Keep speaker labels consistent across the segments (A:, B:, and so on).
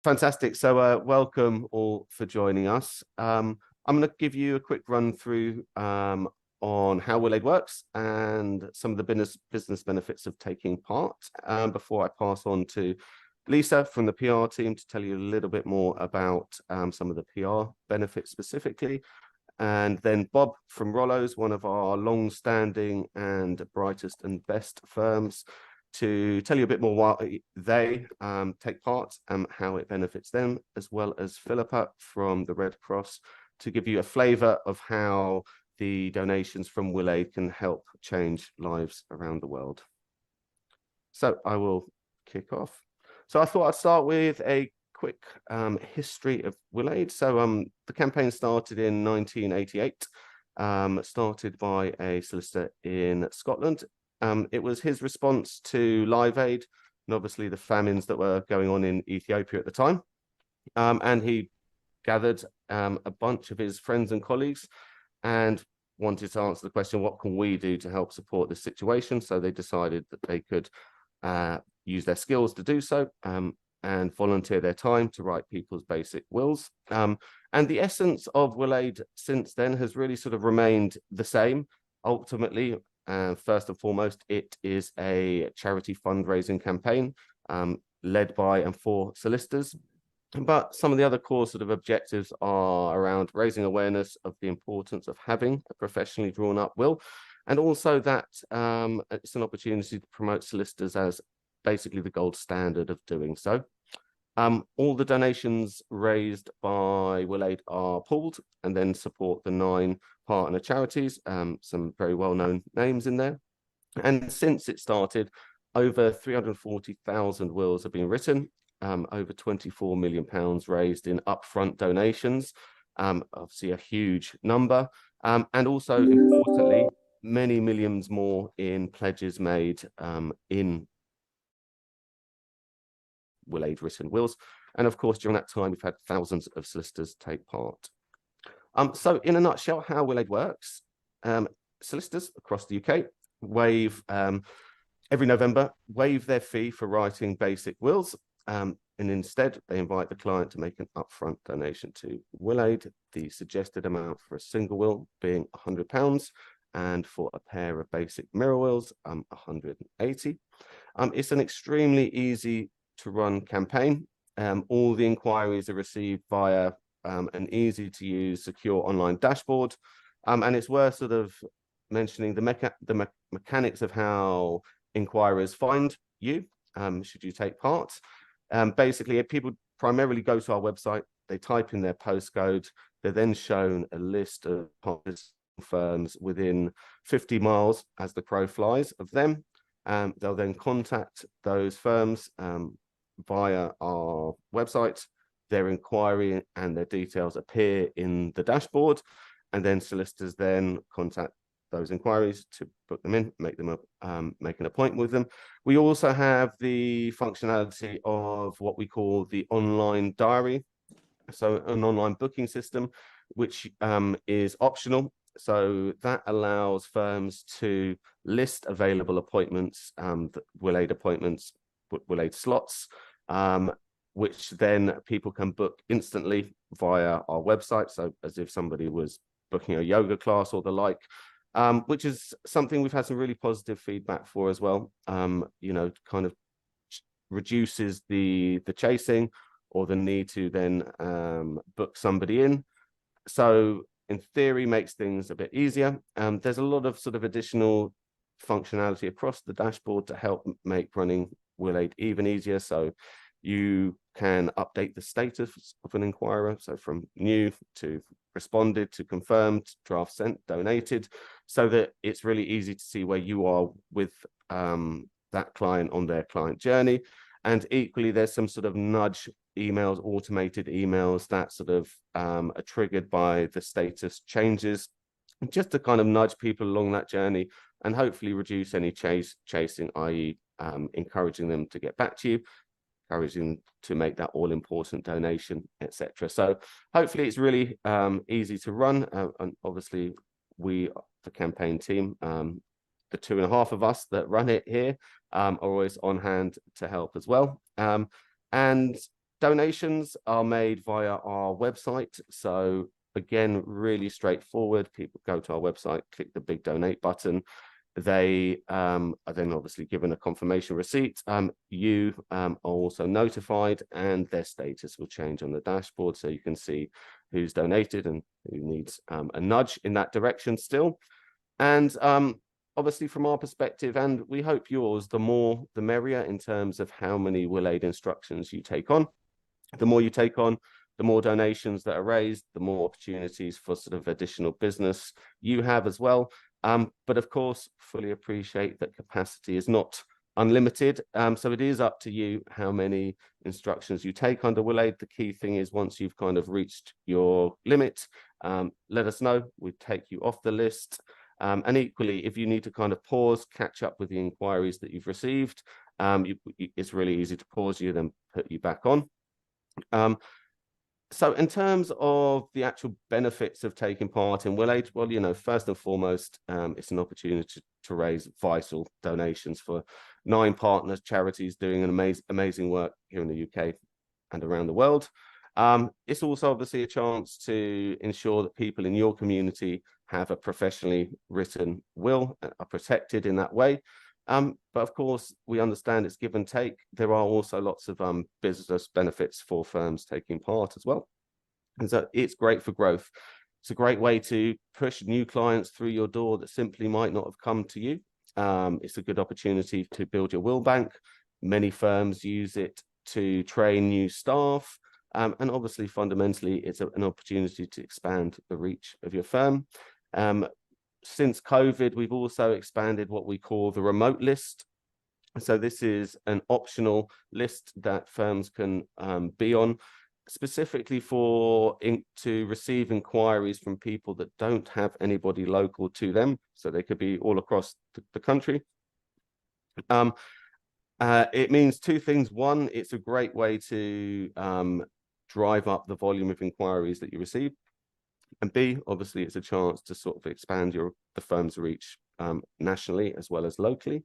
A: Fantastic. So welcome all for joining us. I'm going to give you a quick run through on how Will Aid works and some of the business benefits of taking part before I pass on to Lisa from the PR team to tell you a little bit more about some of the PR benefits specifically. And then Bob from Rollo's, one of our long-standing and brightest and best firms, to tell you a bit more why they take part and how it benefits them, as well as Philippa from the Red Cross to give you a flavour of how the donations from Will Aid can help change lives around the world. So I will kick off. So I thought I'd start with a quick history of Will Aid. So the campaign started in 1988, started by a solicitor in Scotland. It was his response to Live Aid and obviously the famines that were going on in Ethiopia at the time. And he gathered a bunch of his friends and colleagues and wanted to answer the question, what can we do to help support this situation? So they decided that they could use their skills to do so and volunteer their time to write people's basic wills. And the essence of Will Aid since then has really sort of remained the same. Ultimately, first and foremost, it is a charity fundraising campaign led by and for solicitors. But some of the other core sort of objectives are around raising awareness of the importance of having a professionally drawn up will, and also that it's an opportunity to promote solicitors as basically the gold standard of doing so. All the donations raised by Will Aid are pooled and then support the 9 partner charities, some very well-known names in there. And since it started, over 340,000 wills have been written, over £24 million raised in upfront donations, obviously a huge number, and also importantly, many millions more in pledges made in Will Aid written wills. And of course, during that time, we've had thousands of solicitors take part. So in a nutshell, how Will Aid works, solicitors across the UK waive, every November, waive their fee for writing basic wills. And instead, they invite the client to make an upfront donation to Will Aid, the suggested amount for a single will being £100, and for a pair of basic mirror wills, 180. It's an extremely easy to run campaign. All the inquiries are received via an easy to use secure online dashboard. And it's worth sort of mentioning the mechanics of how inquirers find you should you take part. Basically, people primarily go to our website, they type in their postcode, they're then shown a list of firms within 50 miles as the crow flies of them. They'll then contact those firms via our website. Their inquiry and their details appear in the dashboard, and then solicitors then contact those inquiries to book them in, make an appointment with them. We also have the functionality of what we call the online diary, so an online booking system, which is optional. So that allows firms to list available appointments, Will Aid appointments, Will Aid slots, which then people can book instantly via our website. So as if somebody was booking a yoga class or the like, which is something we've had some really positive feedback for as well. You know, kind of reduces the chasing or the need to then book somebody in. So in theory, makes things a bit easier. There's a lot of sort of additional functionality across the dashboard to help make running Will Aid even easier. So you can update the status of an inquirer, so from new to responded to confirmed, draft sent, donated, so that it's really easy to see where you are with that client on their client journey. And equally, there's some sort of nudge emails, automated emails that sort of are triggered by the status changes, just to kind of nudge people along that journey and hopefully reduce any chasing, i.e. Encouraging them to get back to you, encouraging to make that all-important donation, etc. So hopefully it's really easy to run. And obviously we, the campaign team, the 2.5 of us that run it here, are always on hand to help as well. And Donations are made via our website. So again, really straightforward. People go to our website, click the big donate button. They are then obviously given a confirmation receipt. You are also notified, and their status will change on the dashboard, so you can see who's donated and who needs a nudge in that direction still. And obviously, from our perspective, and we hope yours, the more the merrier in terms of how many WillAid instructions you take on. The more you take on, the more donations that are raised, the more opportunities for sort of additional business you have as well. But of course, fully appreciate that capacity is not unlimited. So it is up to you how many instructions you take under WillAid. The key thing is once you've kind of reached your limit, let us know. We take you off the list. And equally, if you need to kind of pause, catch up with the inquiries that you've received, it's really easy to pause you, then put you back on. So in terms of the actual benefits of taking part in WillAid, well, you know, first and foremost, it's an opportunity to raise vital donations for 9 partner charities doing an amazing work here in the UK and around the world. It's also obviously a chance to ensure that people in your community have a professionally written will, are protected in that way. But of course, we understand it's give and take. There are also lots of business benefits for firms taking part as well. And so it's great for growth. It's a great way to push new clients through your door that simply might not have come to you. It's a good opportunity to build your will bank. Many firms use it to train new staff. And obviously, fundamentally, it's an opportunity to expand the reach of your firm. Since COVID, we've also expanded what we call the remote list. So this is an optional list that firms can be on, specifically to receive inquiries from people that don't have anybody local to them. So they could be all across the country. It means 2 things. One, it's a great way to drive up the volume of inquiries that you receive. And B, obviously, it's a chance to sort of expand the firm's reach nationally as well as locally.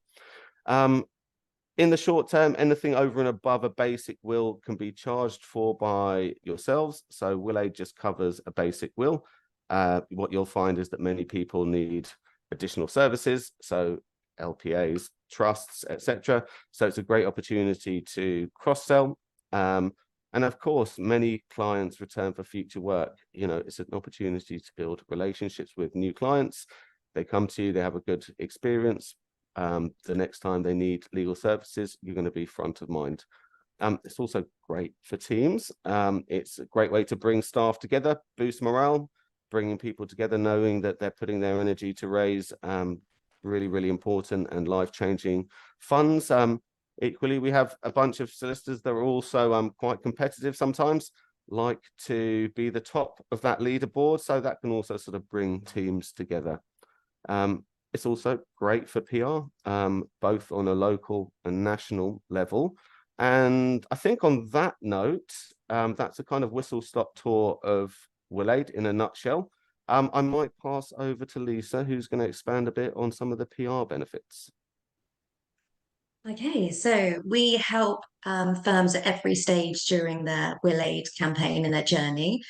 A: In the short term, anything over and above a basic will can be charged for by yourselves. So WillAid just covers a basic will. What you'll find is that many people need additional services, so LPAs, trusts, etc. So it's a great opportunity to cross-sell. And of course, many clients return for future work. You know, it's an opportunity to build relationships with new clients. They come to you, they have a good experience. The next time they need legal services, you're going to be front of mind. It's also great for teams. It's a great way to bring staff together, boost morale, bringing people together, knowing that they're putting their energy to raise really, really important and life-changing funds. Equally, we have a bunch of solicitors that are also quite competitive sometimes, like to be the top of that leaderboard. So that can also sort of bring teams together. It's also great for PR, both on a local and national level. And I think on that note, that's a kind of whistle-stop tour of WillAid in a nutshell. I might pass over to Lisa, who's going to expand a bit on some of the PR benefits.
B: Okay, so we help firms at every stage during their WillAid campaign and their journey.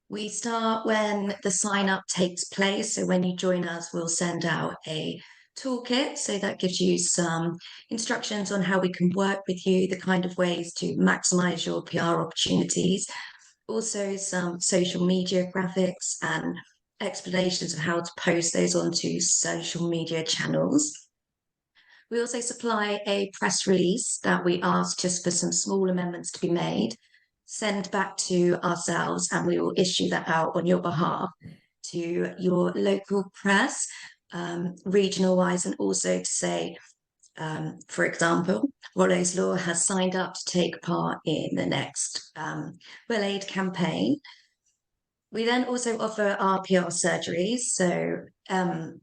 B: We start when the sign up takes place. So when you join us, we'll send out a toolkit. So that gives you some instructions on how we can work with you, the kind of ways to maximize your PR opportunities. Also some social media graphics and explanations of how to post those onto social media channels. We also supply a press release that we ask just for some small amendments to be made, send back to ourselves, and we will issue that out on your behalf to your local press, regional wise, and also to say, for example, Rollo's Law has signed up to take part in the next WillAid campaign. We then also offer our PR surgeries. So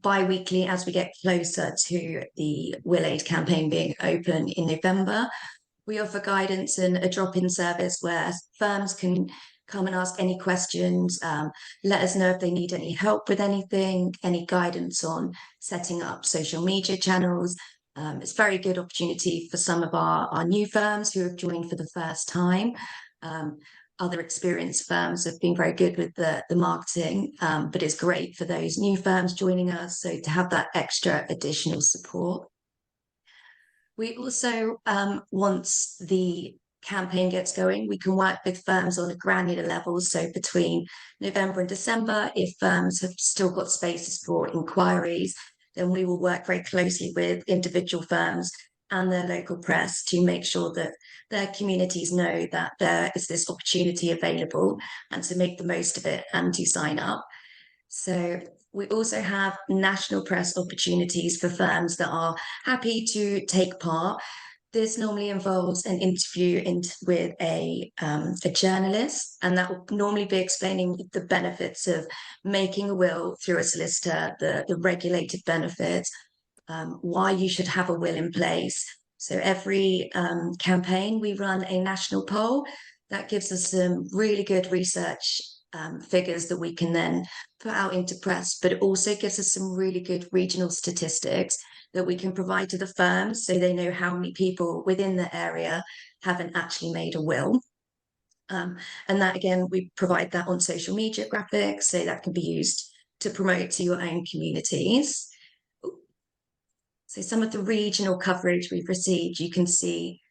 B: bi-weekly, as we get closer to the WillAid campaign being open in November, we offer guidance and a drop-in service where firms can come and ask any questions, let us know if they need any help with anything, any guidance on setting up social media channels. It's a very good opportunity for some of our new firms who have joined for the first time. Other experienced firms have been very good with the marketing, but it's great for those new firms joining us. So to have that extra additional support. We also, once the campaign gets going, we can work with firms on a granular level. So between November and December, if firms have still got spaces for inquiries, then we will work very closely with individual firms and their local press to make sure that their communities know that there is this opportunity available and to make the most of it and to sign up. So we also have national press opportunities for firms that are happy to take part. This normally involves an interview with a journalist, and that will normally be explaining the benefits of making a will through a solicitor, the regulated benefits, why you should have a will in place. So every campaign, we run a national poll that gives us some really good research figures that we can then put out into press, but it also gives us some really good regional statistics that we can provide to the firms so they know how many people within the area haven't actually made a will. And that, again, we provide that on social media graphics, so that can be used to promote to your own communities. So some of the regional coverage we've received, you can see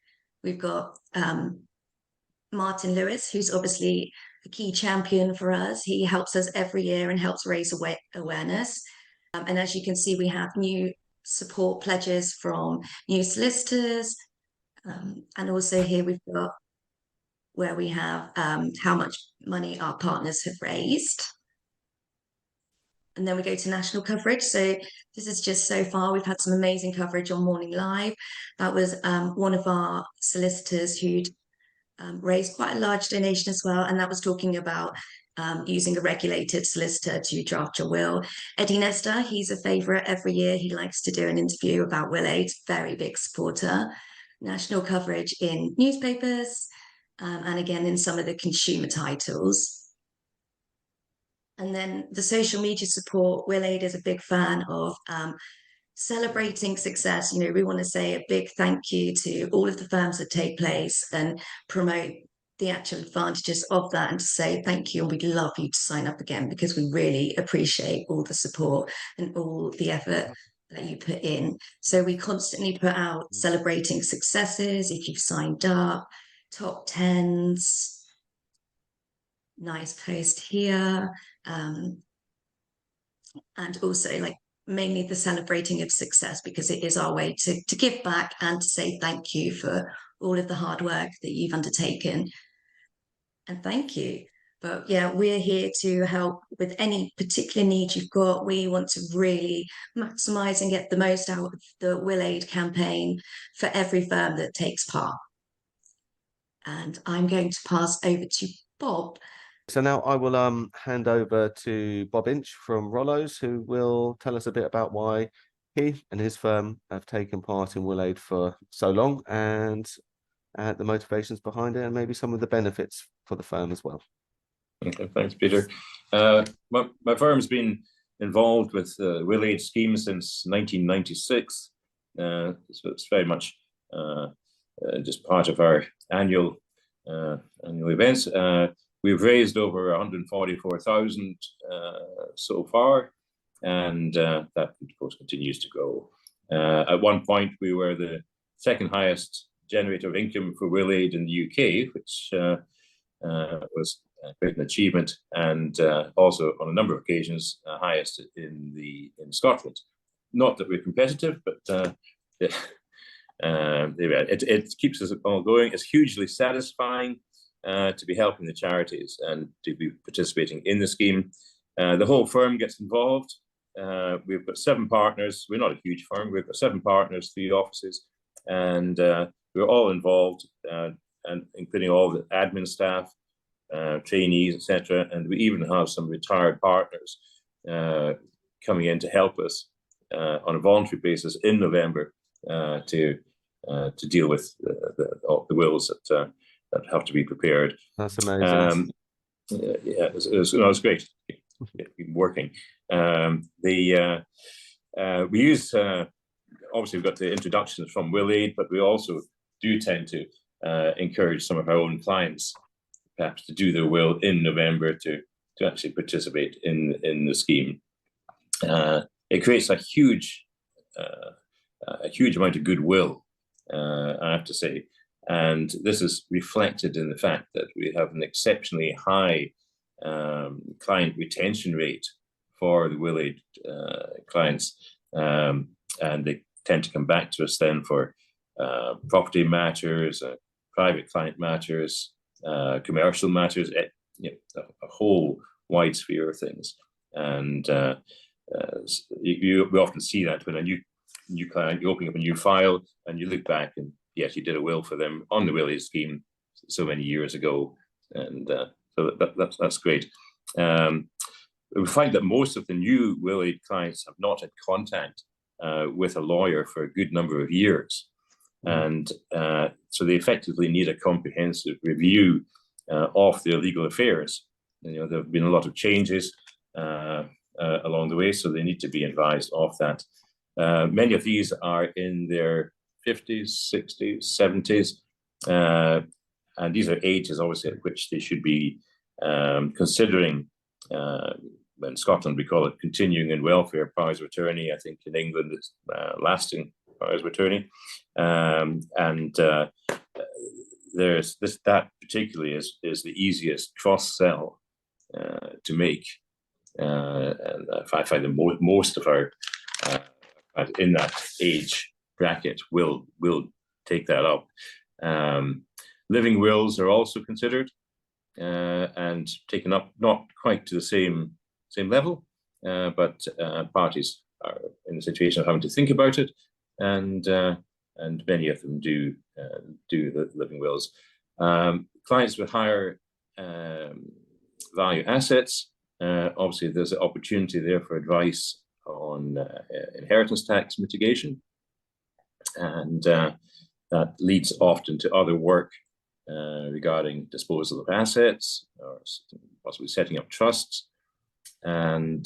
B: we've got Martin Lewis, who's obviously a key champion for us. He helps us every year and helps raise awareness. And as you can see, we have new support pledges from new solicitors. And also here we've got where we have how much money our partners have raised. And then we go to national coverage. So this is just so far, we've had some amazing coverage on Morning Live. That was one of our solicitors who'd raised quite a large donation as well. And that was talking about using a regulated solicitor to draft your will. Eddie Nestor, he's a favourite every year. He likes to do an interview about will aid, very big supporter. National coverage in newspapers, and again, in some of the consumer titles. And then the social media support, Will Aid is a big fan of celebrating success. You know, we want to say a big thank you to all of the firms that take place and promote the actual advantages of that, and to say thank you, and we'd love you to sign up again because we really appreciate all the support and all the effort that you put in. So we constantly put out celebrating successes if you've signed up, top tens. Nice post here. And also like mainly the celebrating of success, because it is our way to give back and to say thank you for all of the hard work that you've undertaken. And thank you. But yeah, we're here to help with any particular need you've got. We want to really maximize and get the most out of the Will Aid campaign for every firm that takes part. And I'm going to pass over to Bob.
A: So now I will hand over to Bob Inch from Rollo's, who will tell us a bit about why he and his firm have taken part in Will Aid for so long, and the motivations behind it, and maybe some of the benefits for the firm as well.
C: Okay, thanks, Peter. My firm's been involved with the Will Aid scheme since 1996. So it's very much just part of our annual events. We've raised over 144,000 so far, and that, of course, continues to grow. At one point, we were the second highest generator of income for Will Aid in the UK, which was quite an achievement, and also on a number of occasions highest in Scotland. Not that we're competitive, but it keeps us all going. It's hugely satisfying to be helping the charities and to be participating in the scheme. The whole firm gets involved. We've got 7 partners. We're not a huge firm. We've got 7 partners, 3 offices, and we're all involved, and including all the admin staff, trainees, etc. And we even have some retired partners coming in to help us on a voluntary basis in November to deal with the wills that have to be prepared.
A: That's amazing.
C: Yeah, it's great. Been working. We use obviously we've got the introductions from Will Aid, but we also do tend to encourage some of our own clients perhaps to do their will in November to actually participate in the scheme. It creates a huge amount of goodwill, I have to say. And this is reflected in the fact that we have an exceptionally high client retention rate for the will aid clients. And they tend to come back to us then for property matters, private client matters, commercial matters, a whole wide sphere of things. And we often see that when a new client, you open up a new file and you look back and yes, you did a will for them on the will aid scheme so many years ago, and so that's great. We find that most of the new will aid clients have not had contact with a lawyer for a good number of years, and so they effectively need a comprehensive review of their legal affairs. There have been a lot of changes along the way, so they need to be advised of that. Many of these are in their 50s, 60s, 70s, and these are ages obviously at which they should be considering, in Scotland we call it continuing in welfare powers of attorney. I think in England it's lasting powers of attorney, and there's this, that particularly is the easiest cross sell to make, and I find that most of our in that age bracket will take that up. Living wills are also considered and taken up, not quite to the same level, but parties are in a situation of having to think about it, and many of them do the living wills. Clients with higher value assets, obviously there's an opportunity there for advice on inheritance tax mitigation, and that leads often to other work regarding disposal of assets or possibly setting up trusts. And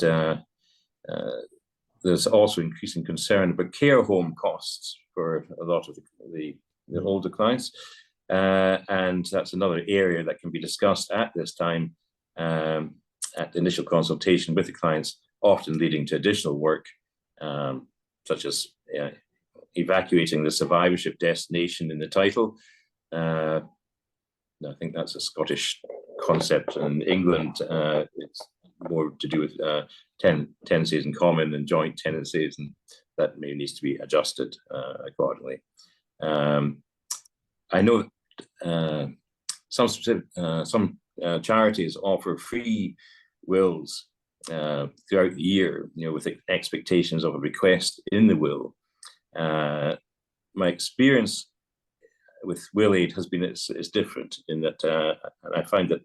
C: there's also increasing concern about care home costs for a lot of the older clients, and that's another area that can be discussed at this time at the initial consultation with the clients, often leading to additional work, such as evacuating the survivorship destination in the title. I think that's a Scottish concept. In England, it's more to do with tenancies in common and joint tenancies, and that may needs to be adjusted accordingly. I know some charities offer free wills throughout the year, with expectations of a request in the will. My experience with will aid has been it's different in that I find that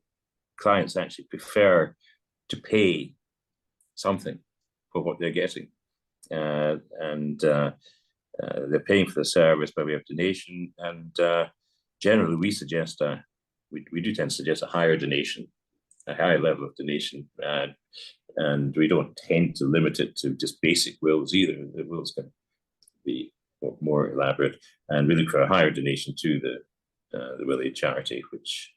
C: clients actually prefer to pay something for what they're getting, and they're paying for the service by way of donation, and generally we suggest we do tend to suggest a higher donation, a higher level of donation, and we don't tend to limit it to just basic wills either. The wills can be more elaborate, and we look for a higher donation to the will aid charity, which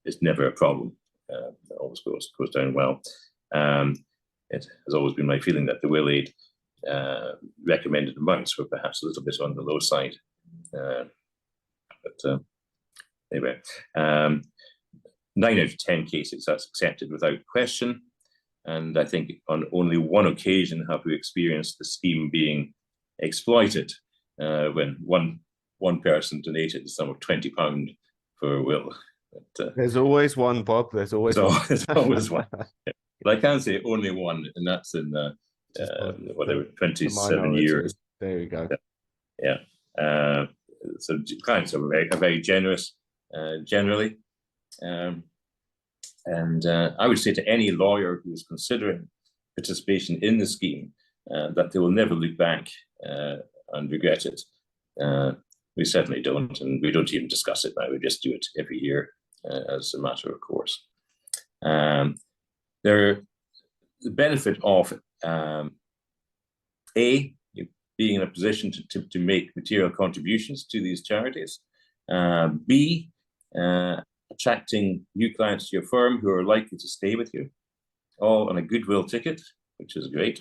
C: is never a problem. It always goes down well. It has always been my feeling that the will aid recommended amounts were perhaps a little bit on the low side, but anyway, 9 out of 10 cases that's accepted without question, and I think on only one occasion have we experienced the scheme being exploited, when one person donated the sum of £20 for a will. But,
A: there's always one, Bob. There's always one.
C: There's always one. But I can't say only one, and that's in whatever 27 years.
A: There you go.
C: Yeah. So clients are very generous generally, and I would say to any lawyer who is considering participation in the scheme that they will never look back and regret it. We certainly don't, and we don't even discuss it now. We just do it every year as a matter of course. The benefit of being in a position to make material contributions to these charities, B, attracting new clients to your firm who are likely to stay with you, all on a goodwill ticket, which is great.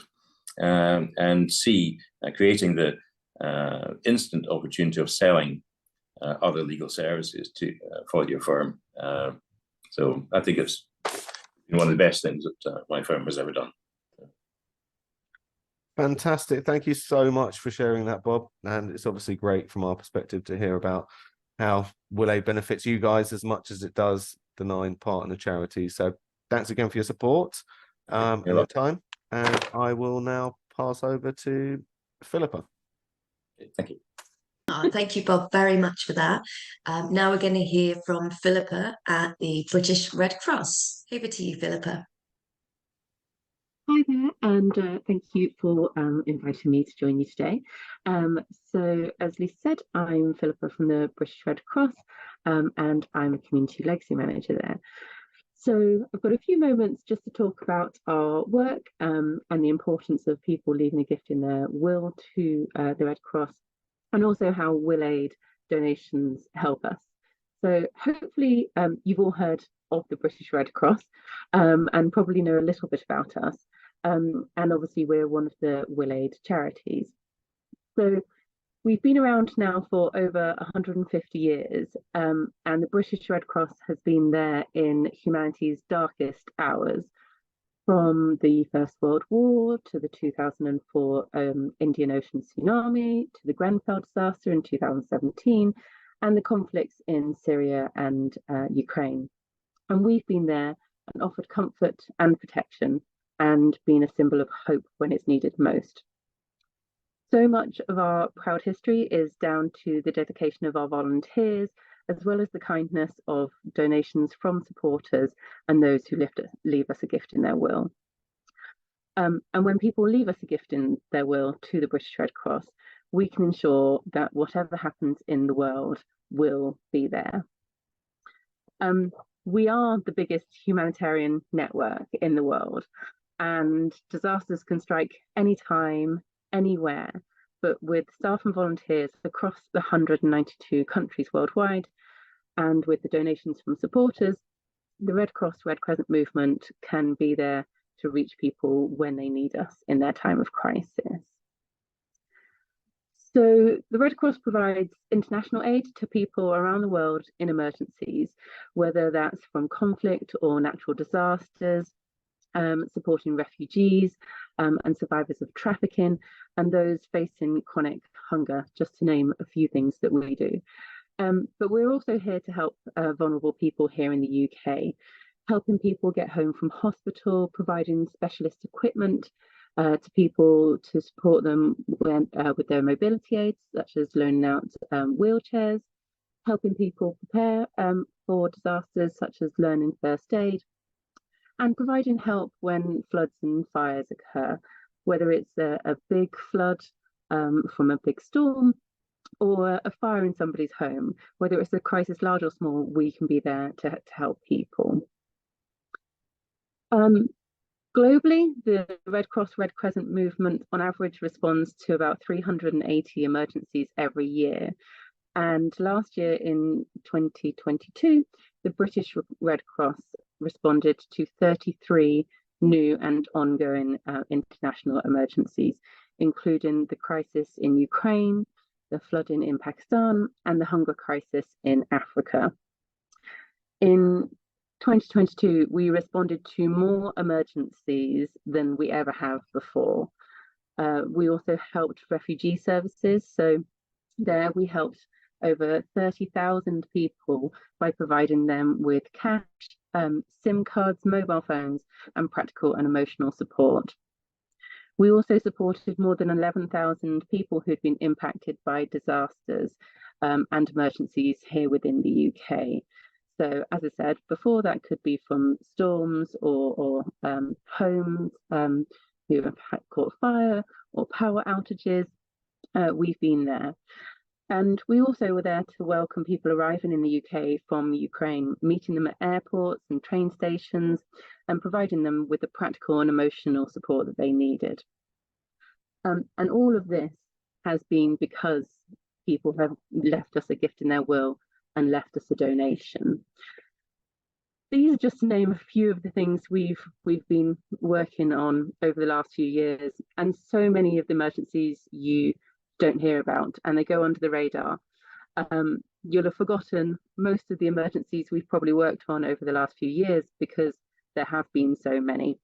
C: And C, creating the instant opportunity of selling other legal services for your firm. So I think it's one of the best things that my firm has ever done.
A: Fantastic. Thank you so much for sharing that, Bob. And it's obviously great from our perspective to hear about how Will benefits you guys as much as it does the 9 partner charities. So thanks again for your support and your time. And I will now pass over to Philippa.
C: Thank you.
B: Thank you, Bob, very much for that. Now we're going to hear from Philippa at the British Red Cross. Over to you, Philippa.
D: Hi there, and thank you for inviting me to join you today. So, as Lisa said, I'm Philippa from the British Red Cross, and I'm a Community Legacy Manager there. So I've got a few moments just to talk about our work and the importance of people leaving a gift in their will to the Red Cross, and also how Will Aid donations help us. So hopefully you've all heard of the British Red Cross and probably know a little bit about us. And obviously we're one of the Will Aid charities. So we've been around now for over 150 years, and the British Red Cross has been there in humanity's darkest hours, from the First World War to the 2004 Indian Ocean tsunami, to the Grenfell disaster in 2017, and the conflicts in Syria and Ukraine. And we've been there and offered comfort and protection and been a symbol of hope when it's needed most. So much of our proud history is down to the dedication of our volunteers, as well as the kindness of donations from supporters and those who leave us a gift in their will. And when people leave us a gift in their will to the British Red Cross, we can ensure that whatever happens in the world will be there. We are the biggest humanitarian network in the world, and disasters can strike anytime, anywhere, but with staff and volunteers across the 192 countries worldwide, and with the donations from supporters, the Red Cross Red Crescent movement can be there to reach people when they need us in their time of crisis. So the Red Cross provides international aid to people around the world in emergencies, whether that's from conflict or natural disasters, supporting refugees and survivors of trafficking, and those facing chronic hunger, just to name a few things that we do. But we're also here to help vulnerable people here in the UK, helping people get home from hospital, providing specialist equipment to people to support them with their mobility aids, such as loaning out wheelchairs, helping people prepare for disasters, such as learning first aid, and providing help when floods and fires occur, whether it's a big flood from a big storm or a fire in somebody's home. Whether it's a crisis large or small, we can be there to help people. Globally, the Red Cross Red Crescent movement on average responds to about 380 emergencies every year. And last year in 2022, the British Red Cross responded to 33 new and ongoing international emergencies, including the crisis in Ukraine, the flooding in Pakistan, and the hunger crisis in Africa. In 2022, we responded to more emergencies than we ever have before. We also helped refugee services. So there we helped over 30,000 people by providing them with cash, SIM cards, mobile phones, and practical and emotional support. We also supported more than 11,000 people who'd been impacted by disasters and emergencies here within the UK. So, as I said before, that could be from storms or homes who have caught fire or power outages. We've been there. And we also were there to welcome people arriving in the UK from Ukraine, meeting them at airports and train stations and providing them with the practical and emotional support that they needed. And all of this has been because people have left us a gift in their will and left us a donation. these are just to name a few of the things we've been working on over the last few years, and so many of the emergencies you don't hear about and they go under the radar. You'll have forgotten most of the emergencies we've probably worked on over the last few years because there have been so many.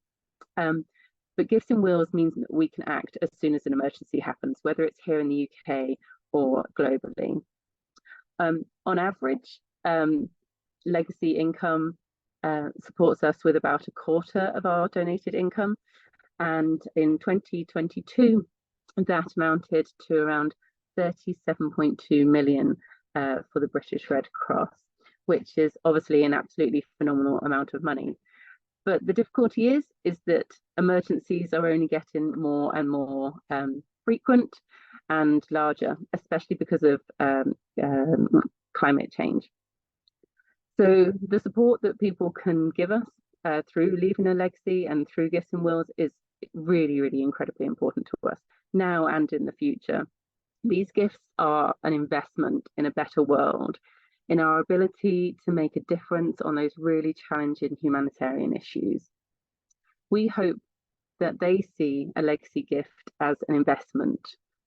D: But Gifts in Wills means that we can act as soon as an emergency happens, whether it's here in the UK or globally. On average, legacy income supports us with about a quarter of our donated income. And in 2022, that amounted to around 37.2 million for the British Red Cross, which is obviously an absolutely phenomenal amount of money. But the difficulty is that emergencies are only getting more and more frequent and larger, especially because of climate change. So the support that people can give us through Leaving a Legacy and through Gifts and Wills is really, really incredibly important to us now and in the future. These gifts are an investment in a better world, in our ability to make a difference on those really challenging humanitarian issues. We hope that they see a legacy gift as an investment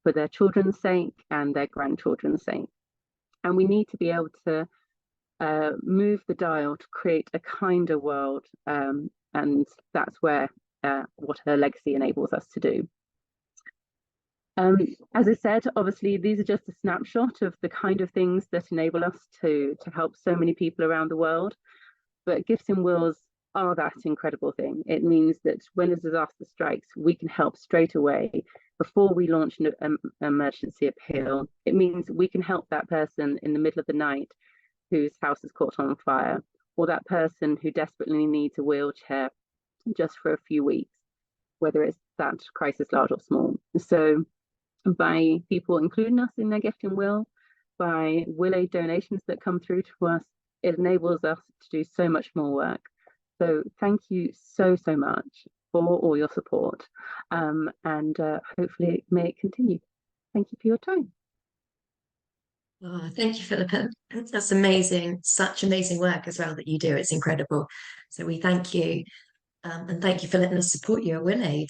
D: for their children's sake and their grandchildren's sake. And we need to be able to move the dial to create a kinder world, and that's where what a legacy enables us to do. As I said, obviously, these are just a snapshot of the kind of things that enable us to help so many people around the world. But Gifts and Wills are that incredible thing. It means that when a disaster strikes, we can help straight away before we launch an emergency appeal. It means we can help that person in the middle of the night whose house is caught on fire, or that person who desperately needs a wheelchair just for a few weeks, whether it's that crisis large or small. So by people including us in their gift and will, by will aid donations that come through to us, it enables us to do so much more work. So thank you so much for all your support, and hopefully may it continue. Thank you for your time.
B: Oh, thank you, Philippa. That's amazing. Such amazing work as well that you do. It's incredible. So we thank you, and thank you for letting us support you at Will Aid.